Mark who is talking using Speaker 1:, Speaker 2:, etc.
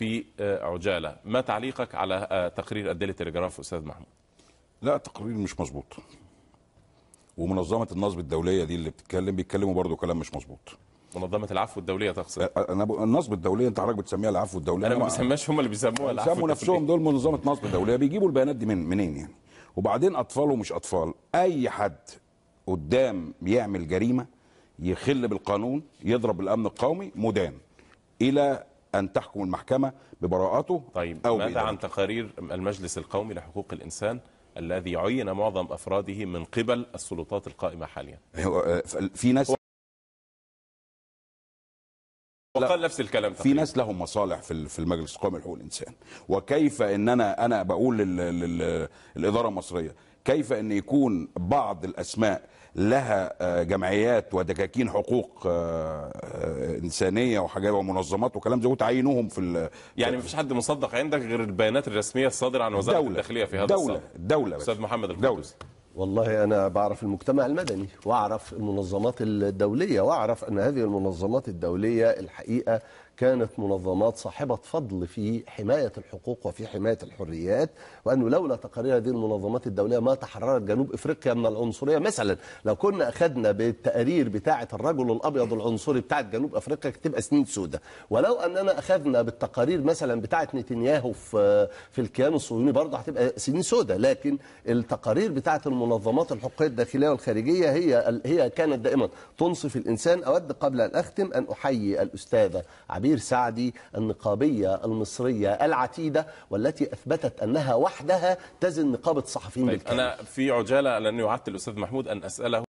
Speaker 1: في عجالة. ما تعليقك على تقرير الديلي تلجراف أستاذ محمود؟
Speaker 2: لا، تقرير مش مظبوط، ومنظمة النصب الدولية دي اللي بيتكلموا برضو كلام مش مظبوط.
Speaker 1: منظمة العفو الدولية تقصد؟
Speaker 2: انا النصب الدولية انت حضرتك بتسميها العفو الدولية،
Speaker 1: انا ما بسميهاش، هم اللي بيسموها العفو
Speaker 2: بيسموا نفسهم دول منظمة نصب دولية. بيجيبوا البيانات دي منين يعني؟ وبعدين اطفال ومش اطفال، اي حد قدام يعمل جريمة يخل بالقانون يضرب الامن القومي مدان الى ان تحكم المحكمة ببراءته.
Speaker 1: طيب
Speaker 2: أو
Speaker 1: ماذا عن تقارير المجلس القومي لحقوق الإنسان الذي عين معظم أفراده من قبل السلطات القائمة حاليا؟
Speaker 2: في ناس
Speaker 1: وقال نفس الكلام
Speaker 2: في ناس لهم مصالح في المجلس القومي لحقوق الانسان. وكيف ان انا بقول للاداره المصريه كيف ان يكون بعض الاسماء لها جمعيات ودكاكين حقوق انسانيه وحاجات ومنظمات وكلام زي وتعينوهم
Speaker 1: يعني مفيش حد مصدق عندك غير البيانات الرسميه الصادره عن وزاره الداخليه في هذا الصدد؟
Speaker 2: الدوله
Speaker 1: استاذ محمد القدوسي.
Speaker 3: والله أنا بعرف المجتمع المدني وأعرف المنظمات الدولية وأعرف أن هذه المنظمات الدولية الحقيقة كانت منظمات صاحبة فضل في حماية الحقوق وفي حماية الحريات، وأنه لولا تقارير هذه المنظمات الدولية ما تحررت جنوب إفريقيا من العنصرية. مثلا لو كنا أخذنا بالتقارير بتاعة الرجل الأبيض العنصري بتاعة جنوب أفريقيا تبقى سنين سودة، ولو أننا أخذنا بالتقارير مثلا بتاعة نتنياهو في الكيان الصهيوني برضه هتبقى سنين سودة. لكن التقارير بتاعة المنظمات الحقوقية الداخلية والخارجية هي كانت دائما تنصف الإنسان. أود قبل أن أختم أن أحيي الأستاذة عبير سعدي النقابية المصرية العتيدة والتي أثبتت أنها وحدها تزن نقابة الصحفيين بالكامل.
Speaker 1: أنا في عجالة لأني وعدت الأستاذ محمود أن أسأله